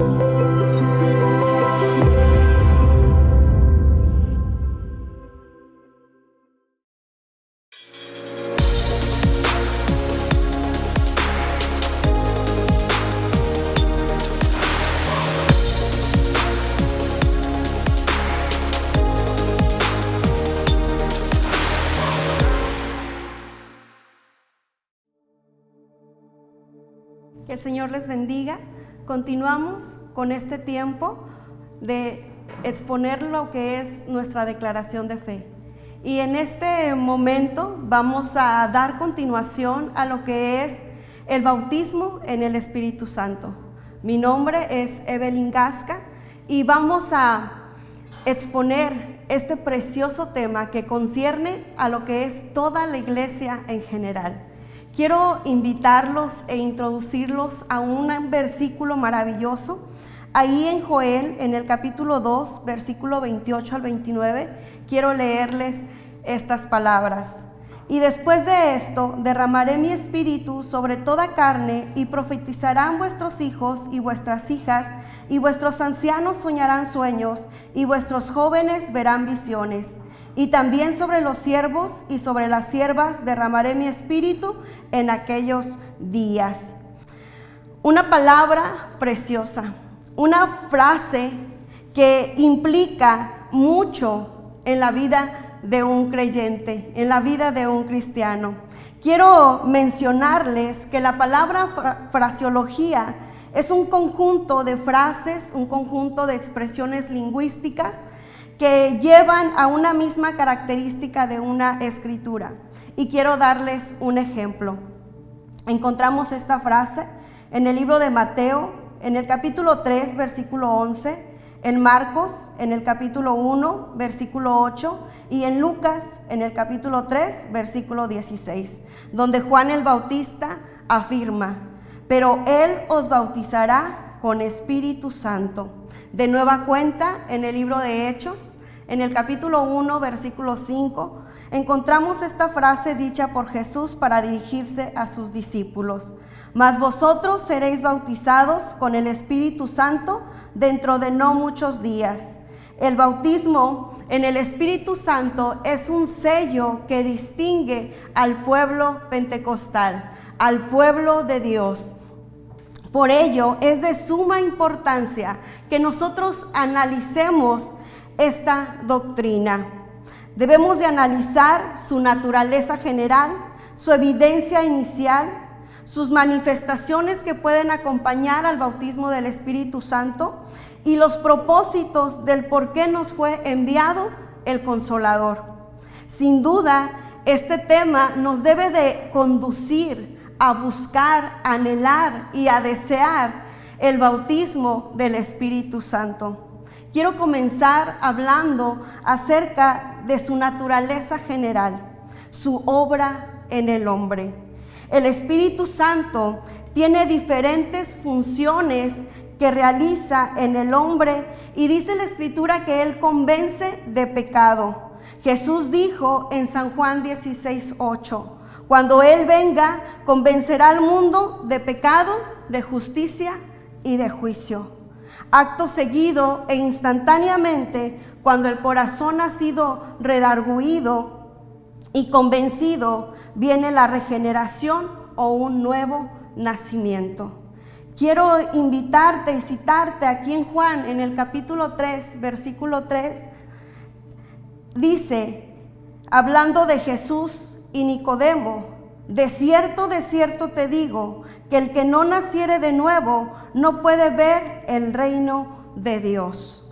Que el Señor les bendiga. Continuamos con este tiempo de exponer lo que es nuestra declaración de fe. Y en este momento vamos a dar continuación a lo que es el bautismo en el Espíritu Santo. Mi nombre es Evelyn Gasca y vamos a exponer este precioso tema que concierne a lo que es toda la iglesia en general. Quiero invitarlos e introducirlos a un versículo maravilloso. Ahí en Joel, en el capítulo 2, versículo 28 al 29, quiero leerles estas palabras. Y después de esto, derramaré mi espíritu sobre toda carne, y profetizarán vuestros hijos y vuestras hijas, y vuestros ancianos soñarán sueños, y vuestros jóvenes verán visiones. Y también sobre los siervos y sobre las siervas derramaré mi espíritu en aquellos días. Una palabra preciosa, una frase que implica mucho en la vida de un creyente, en la vida de un cristiano. Quiero mencionarles que la palabra fraseología es un conjunto de frases, un conjunto de expresiones lingüísticas que llevan a una misma característica de una escritura. Y quiero darles un ejemplo. Encontramos esta frase en el libro de Mateo, en el capítulo 3, versículo 11, en Marcos, en el capítulo 1, versículo 8, y en Lucas, en el capítulo 3, versículo 16, donde Juan el Bautista afirma: pero Él os bautizará con Espíritu Santo. De nueva cuenta, en el libro de Hechos, en el capítulo 1, versículo 5, encontramos esta frase dicha por Jesús para dirigirse a sus discípulos: mas vosotros seréis bautizados con el Espíritu Santo dentro de no muchos días. El bautismo en el Espíritu Santo es un sello que distingue al pueblo pentecostal, al pueblo de Dios. Por ello, es de suma importancia que nosotros analicemos esta doctrina. Debemos de analizar su naturaleza general, su evidencia inicial, sus manifestaciones que pueden acompañar al bautismo del Espíritu Santo y los propósitos del por qué nos fue enviado el Consolador. Sin duda, este tema nos debe de conducir a buscar, a anhelar y a desear el bautismo del Espíritu Santo. Quiero comenzar hablando acerca de su naturaleza general, su obra en el hombre. El Espíritu Santo tiene diferentes funciones que realiza en el hombre y dice la Escritura que Él convence de pecado. Jesús dijo en San Juan 16:8: cuando Él venga, convencerá al mundo de pecado, de justicia y de juicio. Acto seguido e instantáneamente, cuando el corazón ha sido redarguido y convencido, viene la regeneración o un nuevo nacimiento. Quiero invitarte y citarte aquí en Juan, en el capítulo 3, versículo 3, dice, hablando de Jesús y Nicodemo: de cierto te digo, que el que no naciere de nuevo no puede ver el reino de Dios.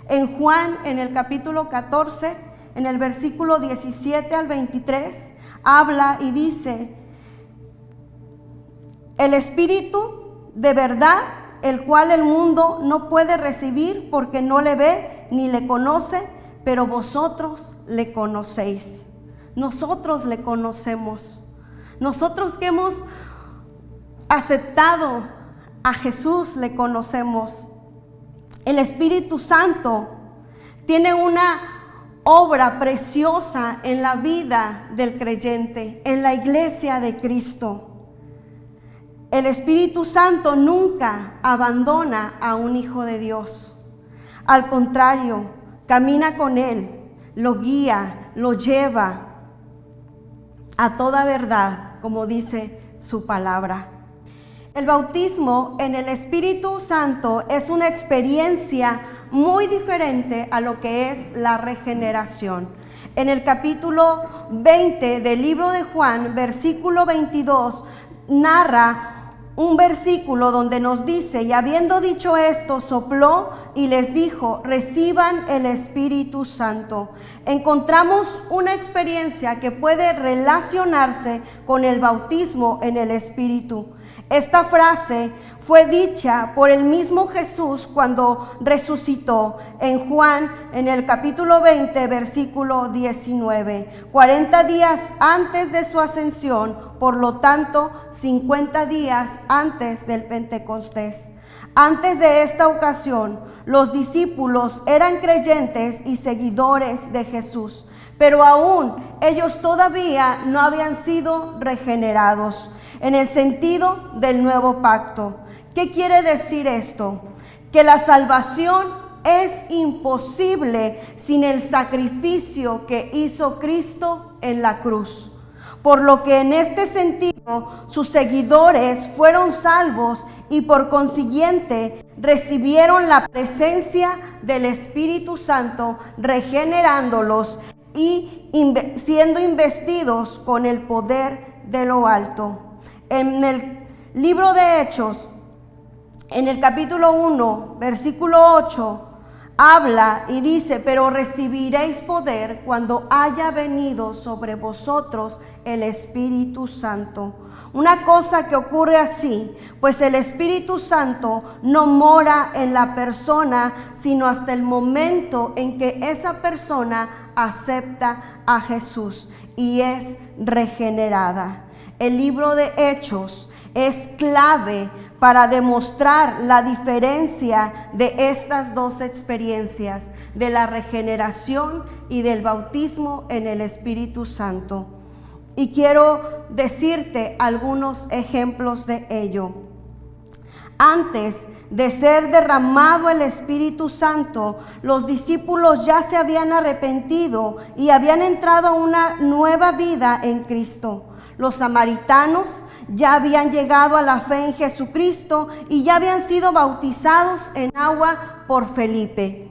En Juan, en el capítulo 14, en el versículo 17 al 23, habla y dice: el Espíritu de verdad, el cual el mundo no puede recibir porque no le ve ni le conoce, pero vosotros le conocéis. Nosotros le conocemos. Nosotros que hemos aceptado a Jesús le conocemos. El Espíritu Santo tiene una obra preciosa en la vida del creyente, en la iglesia de Cristo. el Espíritu Santo nunca abandona a un hijo de Dios. Al contrario, camina con él, lo guía, lo lleva a toda verdad, como dice su palabra. El bautismo en el Espíritu Santo es una experiencia muy diferente a lo que es la regeneración. En el capítulo 20 del libro de Juan, versículo 22, narra un versículo donde nos dice: y habiendo dicho esto, sopló y les dijo: reciban el Espíritu Santo. Encontramos una experiencia que puede relacionarse con el bautismo en el Espíritu. Esta frase fue dicha por el mismo Jesús cuando resucitó en Juan, en el capítulo 20, versículo 19, 40 días antes de su ascensión, por lo tanto 50 días antes del Pentecostés. Antes de esta ocasión, los discípulos eran creyentes y seguidores de Jesús, pero aún ellos todavía no habían sido regenerados en el sentido del nuevo pacto. ¿Qué quiere decir esto? Que la salvación es imposible sin el sacrificio que hizo Cristo en la cruz. Por lo que en este sentido sus seguidores fueron salvos y por consiguiente recibieron la presencia del Espíritu Santo, regenerándolos y siendo investidos con el poder de lo alto. En el libro de Hechos, en el capítulo 1, versículo 8, habla y dice: pero recibiréis poder cuando haya venido sobre vosotros el Espíritu Santo. Una cosa que ocurre así, pues el Espíritu Santo no mora en la persona, sino hasta el momento en que esa persona acepta a Jesús y es regenerada. El libro de Hechos es clave para demostrar la diferencia de estas dos experiencias, de la regeneración y del bautismo en el Espíritu Santo. Y quiero decirte algunos ejemplos de ello. Antes de ser derramado el Espíritu Santo, los discípulos ya se habían arrepentido y habían entrado a una nueva vida en Cristo. Los samaritanos ya habían llegado a la fe en Jesucristo y ya habían sido bautizados en agua por Felipe.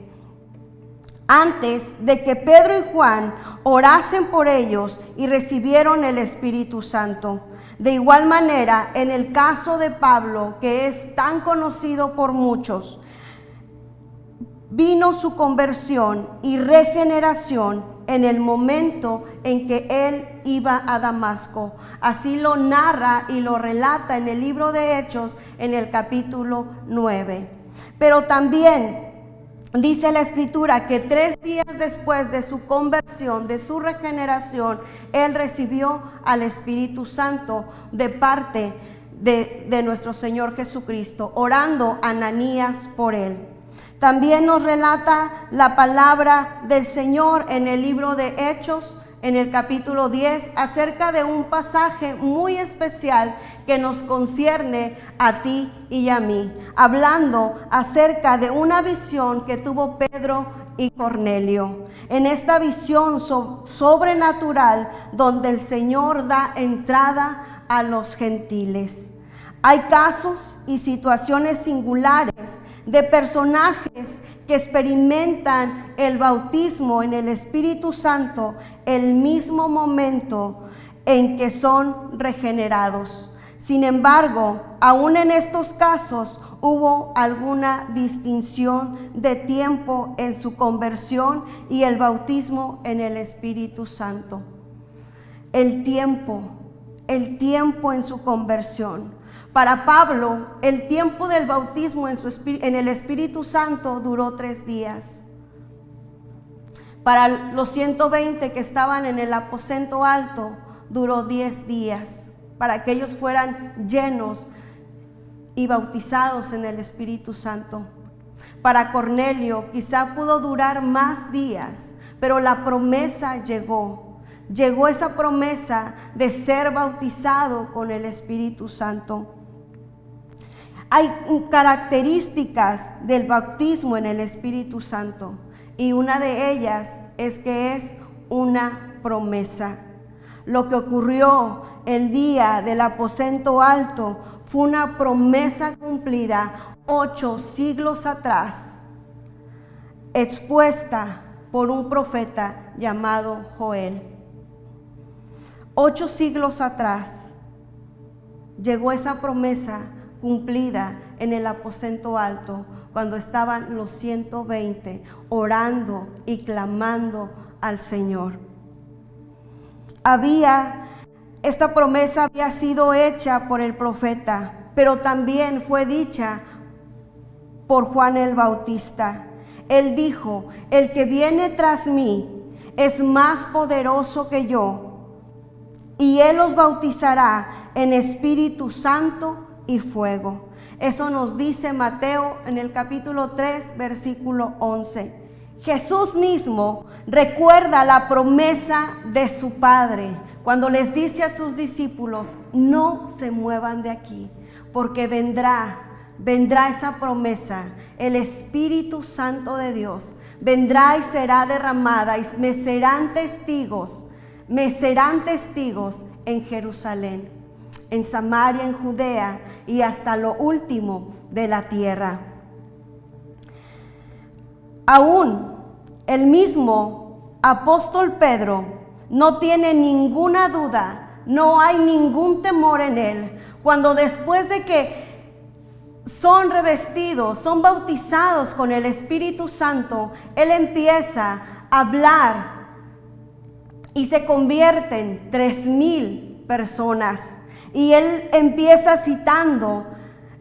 Antes de que Pedro y Juan orasen por ellos y recibieron el Espíritu Santo. De igual manera, en el caso de Pablo, que es tan conocido por muchos, vino su conversión y regeneración en el momento en que él iba a Damasco. Así lo narra y lo relata en el libro de Hechos, en el capítulo 9. Pero también dice la Escritura que 3 días después de su conversión, de su regeneración, él recibió al Espíritu Santo de parte de nuestro Señor Jesucristo, orando a Ananías por él. También nos relata la palabra del Señor en el libro de Hechos, en el capítulo 10, acerca de un pasaje muy especial que nos concierne a ti y a mí, hablando acerca de una visión que tuvo Pedro y Cornelio. En esta visión sobrenatural, donde el Señor da entrada a los gentiles. Hay casos y situaciones singulares de personajes que experimentan el bautismo en el Espíritu Santo el mismo momento en que son regenerados. Sin embargo, aún en estos casos hubo alguna distinción de tiempo en su conversión y el bautismo en el Espíritu Santo. El tiempo en su conversión. Para Pablo, el tiempo del bautismo en el Espíritu Santo duró 3 días. Para los 120 que estaban en el aposento alto, duró 10 días. Para que ellos fueran llenos y bautizados en el Espíritu Santo. Para Cornelio quizá pudo durar más días, pero la promesa llegó. Llegó esa promesa de ser bautizado con el Espíritu Santo. Hay características del bautismo en el Espíritu Santo y una de ellas es que es una promesa. Lo que ocurrió el día del aposento alto fue una promesa cumplida 8 siglos atrás, expuesta por un profeta llamado Joel. 8 siglos atrás llegó esa promesa cumplida en el aposento alto, cuando estaban los 120 orando y clamando al Señor. Esta promesa había sido hecha por el profeta, pero también fue dicha por Juan el Bautista. Él dijo: el que viene tras mí es más poderoso que yo, y él os bautizará en Espíritu Santo y fuego. Eso nos dice Mateo en el capítulo 3, versículo 11. Jesús mismo recuerda la promesa de su Padre cuando les dice a sus discípulos: no se muevan de aquí, porque vendrá esa promesa, el Espíritu Santo de Dios, vendrá y será derramada y me serán testigos en Jerusalén, en Samaria, en Judea y hasta lo último de la tierra. Aún el mismo apóstol Pedro no tiene ninguna duda, no hay ningún temor en él, cuando después de que son revestidos, son bautizados con el Espíritu Santo, él empieza a hablar y se convierten 3,000 personas. Y él empieza citando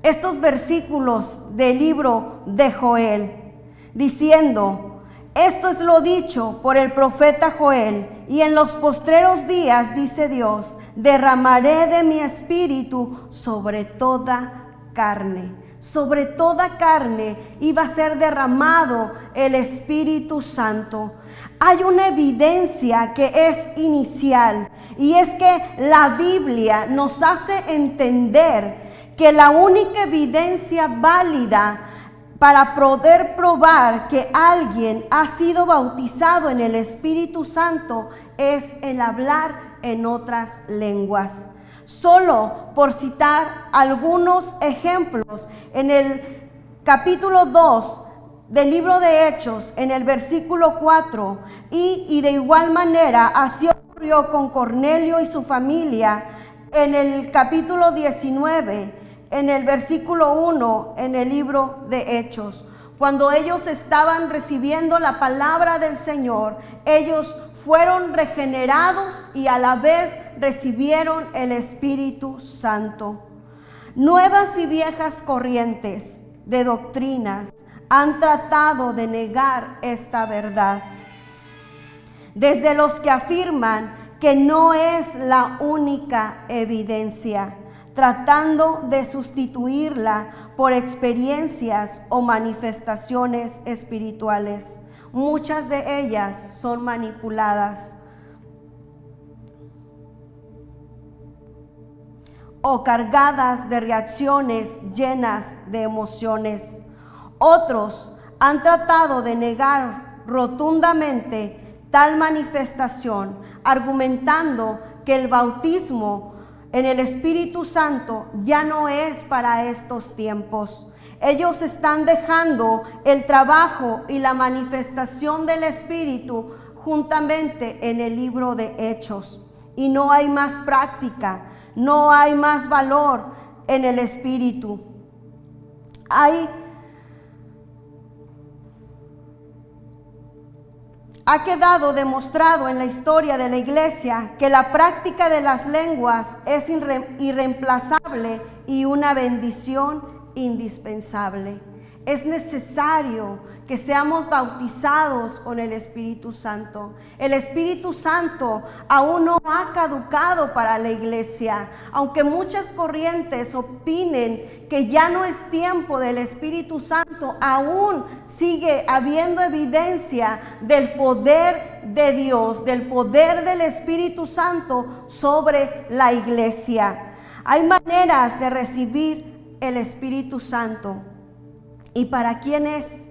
estos versículos del libro de Joel, diciendo: esto es lo dicho por el profeta Joel, y en los postreros días, dice Dios, derramaré de mi espíritu sobre toda carne. Sobre toda carne iba a ser derramado el Espíritu Santo. Hay una evidencia que es inicial, y es que la Biblia nos hace entender que la única evidencia válida para poder probar que alguien ha sido bautizado en el Espíritu Santo es el hablar en otras lenguas. Solo por citar algunos ejemplos, en el capítulo 2 del libro de Hechos, en el versículo 4, y de igual manera así ocurrió con Cornelio y su familia, en el capítulo 19, en el versículo 1, en el libro de Hechos. Cuando ellos estaban recibiendo la palabra del Señor, ellos fueron regenerados y a la vez recibieron el Espíritu Santo. Nuevas y viejas corrientes de doctrinas han tratado de negar esta verdad. Desde los que afirman que no es la única evidencia, tratando de sustituirla por experiencias o manifestaciones espirituales. Muchas de ellas son manipuladas o cargadas de reacciones llenas de emociones. Otros han tratado de negar rotundamente tal manifestación, argumentando que el bautismo en el Espíritu Santo ya no es para estos tiempos. Ellos están dejando el trabajo y la manifestación del Espíritu juntamente en el libro de Hechos. Y no hay más práctica, no hay más valor en el Espíritu. Ha quedado demostrado en la historia de la iglesia que la práctica de las lenguas es irreemplazable y una bendición indispensable. Es necesario que seamos bautizados con el Espíritu Santo. El Espíritu Santo aún no ha caducado para la iglesia, aunque muchas corrientes opinen que ya no es tiempo del Espíritu Santo. Aún sigue habiendo evidencia del poder de Dios, del poder del Espíritu Santo sobre la iglesia. Hay maneras de recibir el Espíritu Santo y para quién es.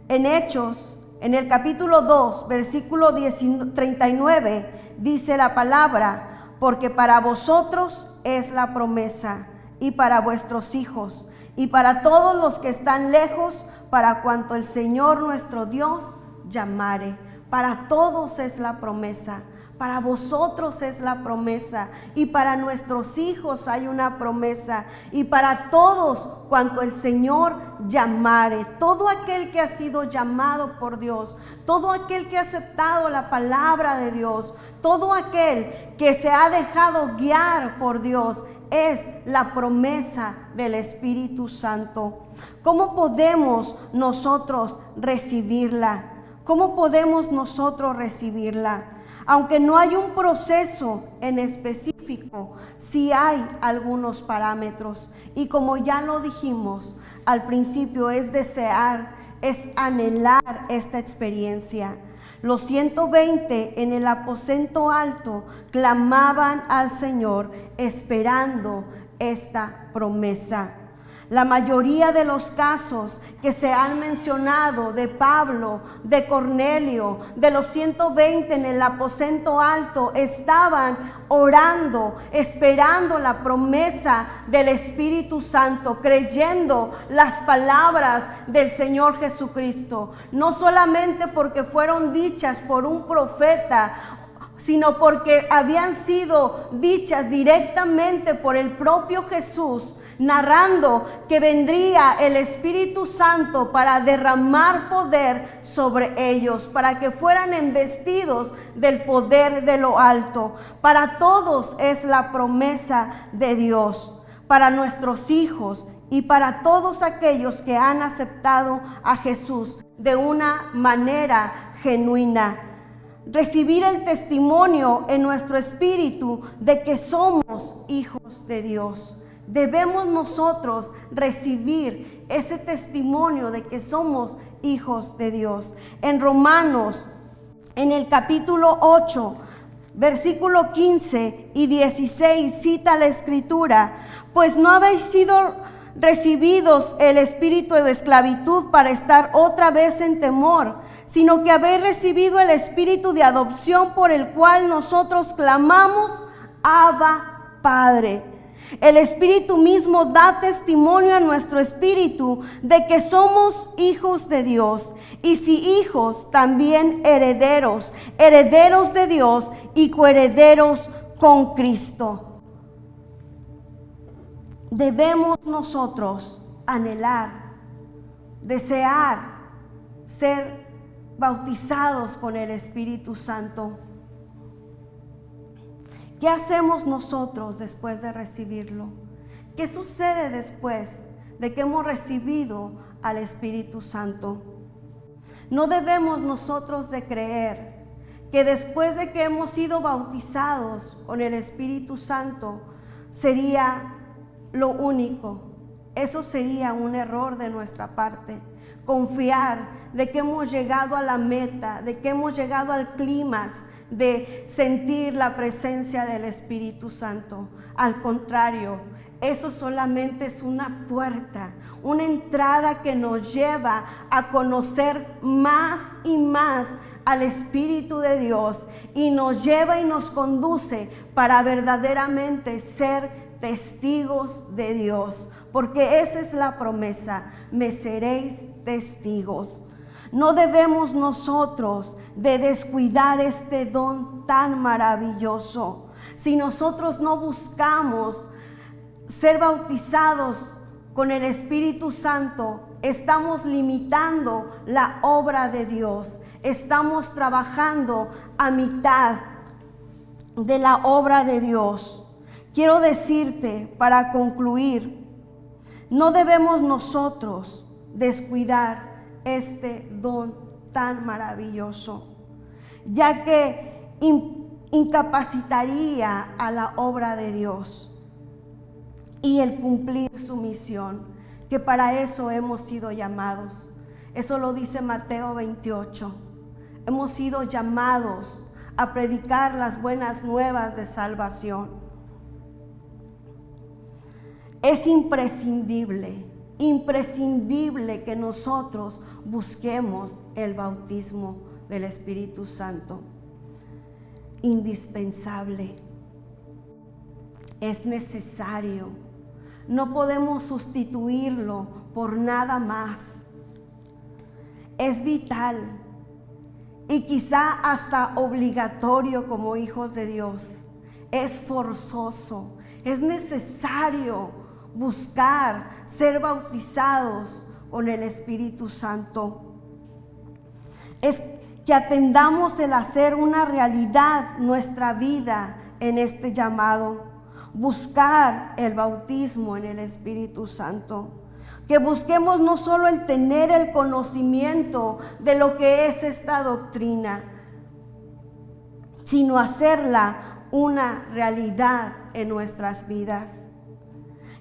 En Hechos, en el capítulo 2, versículo 39, dice la palabra: porque para vosotros es la promesa, y para vuestros hijos, y para todos los que están lejos, para cuanto el Señor nuestro Dios llamare. Para todos es la promesa. Para vosotros es la promesa, y para nuestros hijos hay una promesa, y para todos cuanto el Señor llamare. Todo aquel que ha sido llamado por Dios, todo aquel que ha aceptado la palabra de Dios, todo aquel que se ha dejado guiar por Dios, es la promesa del Espíritu Santo. ¿Cómo podemos nosotros recibirla? ¿Cómo podemos nosotros recibirla? Aunque no hay un proceso en específico, sí hay algunos parámetros. Y como ya lo dijimos al principio, es desear, es anhelar esta experiencia. Los 120 en el aposento alto clamaban al Señor esperando esta promesa. La mayoría de los casos que se han mencionado de Pablo, de Cornelio, de los 120 en el aposento alto, estaban orando, esperando la promesa del Espíritu Santo, creyendo las palabras del Señor Jesucristo. No solamente porque fueron dichas por un profeta, sino porque habían sido dichas directamente por el propio Jesús, narrando que vendría el Espíritu Santo para derramar poder sobre ellos, para que fueran embestidos del poder de lo alto. Para todos es la promesa de Dios, para nuestros hijos y para todos aquellos que han aceptado a Jesús de una manera genuina. Recibir el testimonio en nuestro espíritu de que somos hijos de Dios. Debemos nosotros recibir ese testimonio de que somos hijos de Dios. En Romanos, en el capítulo 8, versículo 15 y 16, cita la Escritura: pues no habéis sido recibidos el espíritu de esclavitud para estar otra vez en temor, sino que habéis recibido el espíritu de adopción, por el cual nosotros clamamos: Abba, Padre. El Espíritu mismo da testimonio a nuestro espíritu de que somos hijos de Dios, y si hijos, también herederos, herederos de Dios y coherederos con Cristo. Debemos nosotros anhelar, desear ser bautizados con el Espíritu Santo. ¿Qué hacemos nosotros después de recibirlo? ¿Qué sucede después de que hemos recibido al Espíritu Santo? No debemos nosotros de creer que después de que hemos sido bautizados con el Espíritu Santo sería lo único. Eso sería un error de nuestra parte. Confiar de que hemos llegado a la meta, de que hemos llegado al clímax de sentir la presencia del Espíritu Santo. Al contrario, eso solamente es una puerta, una entrada que nos lleva a conocer más y más al Espíritu de Dios, y nos lleva y nos conduce para verdaderamente ser testigos de Dios, porque esa es la promesa: me seréis testigos. No debemos nosotros de descuidar este don tan maravilloso. Si nosotros no buscamos ser bautizados con el Espíritu Santo, estamos limitando la obra de Dios. Estamos trabajando a mitad de la obra de Dios. Quiero decirte, para concluir, no debemos nosotros descuidar este don tan maravilloso, ya que incapacitaría a la obra de Dios y el cumplir su misión, que para eso hemos sido llamados. Eso lo dice Mateo 28. Hemos sido llamados a predicar las buenas nuevas de salvación. Es imprescindible que nosotros busquemos el bautismo del Espíritu Santo. Indispensable. Es necesario. No podemos sustituirlo por nada más. Es vital y quizá hasta obligatorio como hijos de Dios. Es forzoso, es necesario buscar ser bautizados con el Espíritu Santo. Es que atendamos el hacer una realidad nuestra vida en este llamado. Buscar el bautismo en el Espíritu Santo. Que busquemos no solo el tener el conocimiento de lo que es esta doctrina, sino hacerla una realidad en nuestras vidas.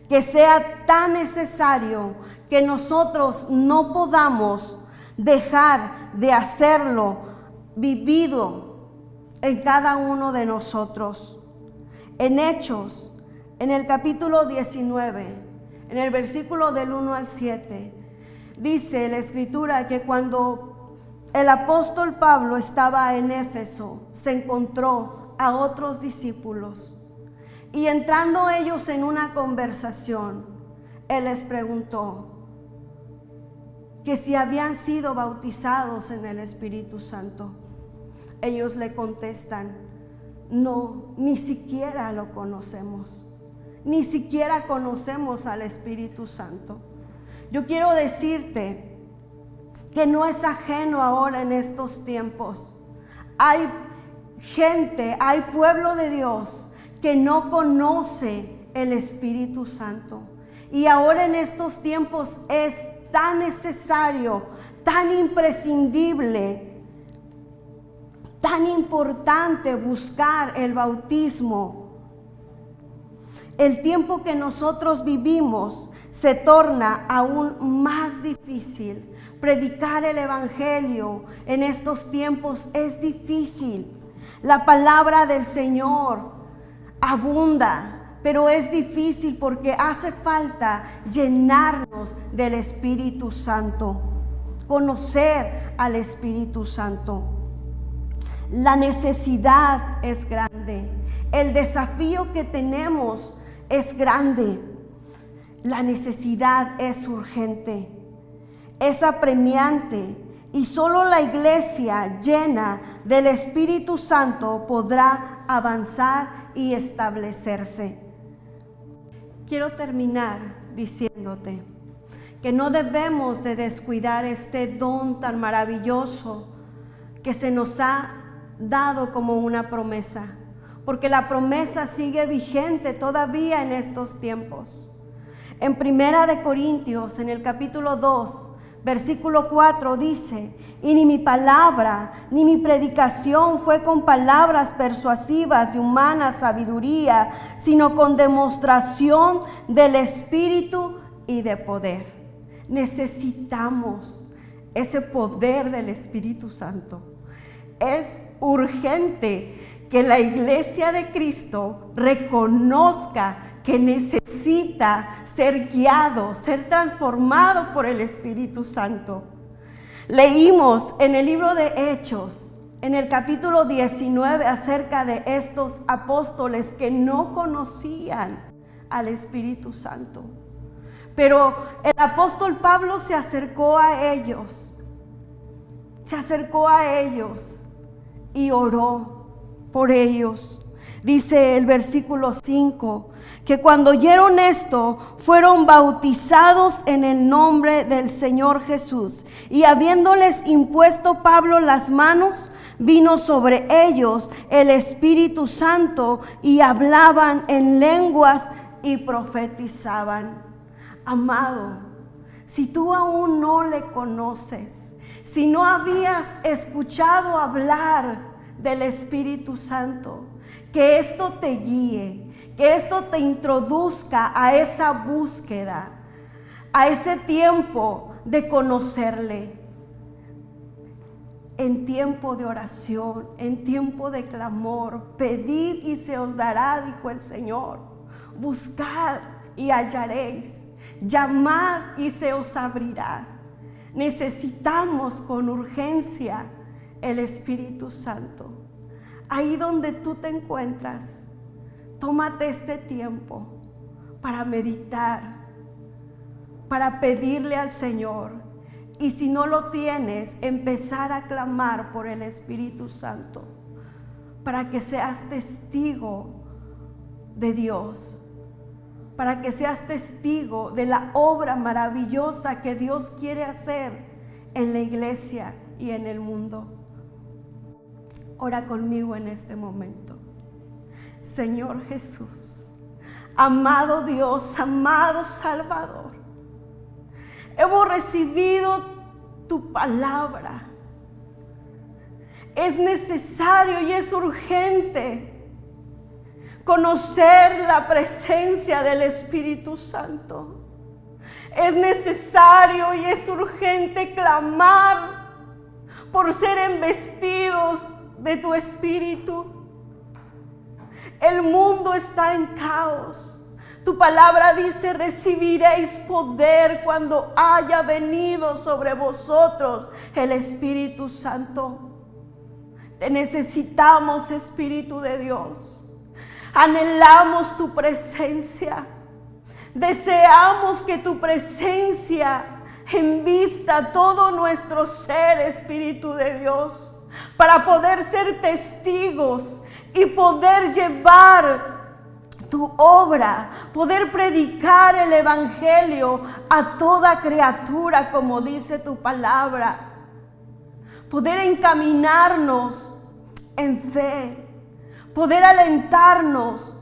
Que sea tan necesario que nosotros no podamos dejar de hacerlo vivido en cada uno de nosotros. En Hechos, en el capítulo 19, en el versículo del 1 al 7, dice la Escritura que cuando el apóstol Pablo estaba en Éfeso, se encontró a otros discípulos. Y entrando ellos en una conversación, él les preguntó que si habían sido bautizados en el Espíritu Santo. Ellos le contestan: no, ni siquiera lo conocemos. Ni siquiera conocemos al Espíritu Santo. Yo quiero decirte que no es ajeno ahora en estos tiempos. Hay gente, hay pueblo de Dios que no conoce el Espíritu Santo. Y ahora en estos tiempos es tan necesario, tan imprescindible, tan importante buscar el bautismo. El tiempo que nosotros vivimos se torna aún más difícil. Predicar el Evangelio en estos tiempos es difícil. La palabra del Señor abunda, pero es difícil porque hace falta llenarnos del Espíritu Santo, conocer al Espíritu Santo. La necesidad es grande, el desafío que tenemos es grande, la necesidad es urgente, es apremiante, y solo la iglesia llena del Espíritu Santo podrá avanzar y establecerse. Quiero terminar diciéndote que no debemos de descuidar este don tan maravilloso que se nos ha dado como una promesa, porque la promesa sigue vigente todavía en estos tiempos. En 1 Corintios, en el capítulo 2, versículo 4 dice: y ni mi palabra ni mi predicación fue con palabras persuasivas de humana sabiduría, sino con demostración del Espíritu y de poder. Necesitamos ese poder del Espíritu Santo. Es urgente que la iglesia de Cristo reconozca que necesita ser guiado, ser transformado por el Espíritu Santo. Leímos en el libro de Hechos, en el capítulo 19, acerca de estos apóstoles que no conocían al Espíritu Santo. Pero el apóstol Pablo se acercó a ellos y oró por ellos. Dice el versículo 5, que cuando oyeron esto, fueron bautizados en el nombre del Señor Jesús. Y habiéndoles impuesto Pablo las manos, vino sobre ellos el Espíritu Santo, y hablaban en lenguas y profetizaban. Amado, si tú aún no le conoces, si no habías escuchado hablar del Espíritu Santo, que esto te guíe, que esto te introduzca a esa búsqueda, a ese tiempo de conocerle. En tiempo de oración, en tiempo de clamor, pedid y se os dará, dijo el Señor. Buscad y hallaréis. Llamad y se os abrirá. Necesitamos con urgencia el Espíritu Santo. Ahí donde tú te encuentras, tómate este tiempo para meditar, para pedirle al Señor. Y si no lo tienes, empezar a clamar por el Espíritu Santo, para que seas testigo de Dios, para que seas testigo de la obra maravillosa que Dios quiere hacer en la iglesia y en el mundo. Ora conmigo en este momento. Señor Jesús, amado Dios, amado Salvador, hemos recibido tu palabra. Es necesario y es urgente conocer la presencia del Espíritu Santo. Es necesario y es urgente clamar por ser embestidos de tu Espíritu. El mundo está en caos. Tu palabra dice: recibiréis poder cuando haya venido sobre vosotros el Espíritu Santo. Te necesitamos, Espíritu de Dios. Anhelamos tu presencia. Deseamos que tu presencia envista todo nuestro ser, Espíritu de Dios, para poder ser testigos y poder llevar tu obra, poder predicar el Evangelio a toda criatura, como dice tu palabra, poder encaminarnos en fe, poder alentarnos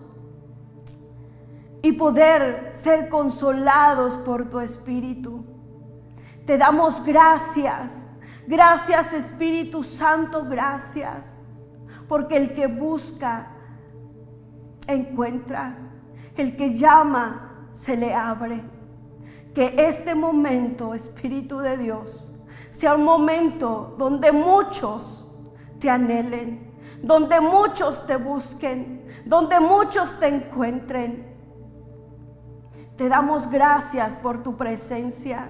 y poder ser consolados por tu Espíritu. Te damos gracias, gracias Espíritu Santo, gracias, porque el que busca, encuentra, el que llama, se le abre. Que este momento, Espíritu de Dios, sea un momento donde muchos te anhelen, donde muchos te busquen, donde muchos te encuentren. Te damos gracias por tu presencia.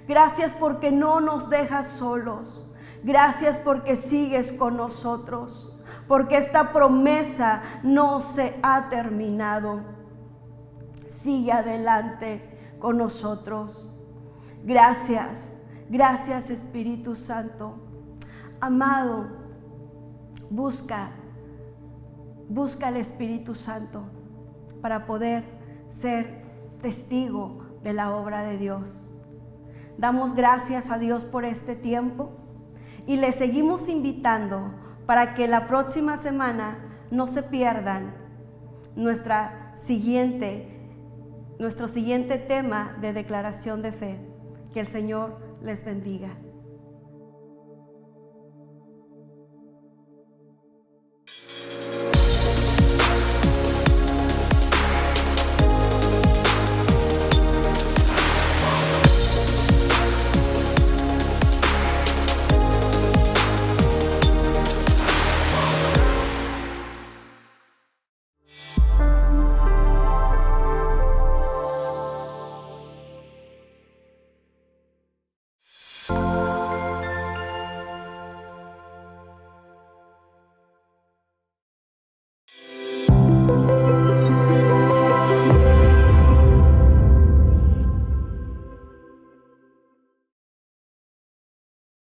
Gracias porque no nos dejas solos. Gracias porque sigues con nosotros, porque esta promesa no se ha terminado. Sigue adelante con nosotros. Gracias, gracias Espíritu Santo. Amado, busca al Espíritu Santo para poder ser testigo de la obra de Dios. Damos gracias a Dios por este tiempo y le seguimos invitando para que la próxima semana no se pierdan nuestro siguiente tema de declaración de fe. Que el Señor les bendiga.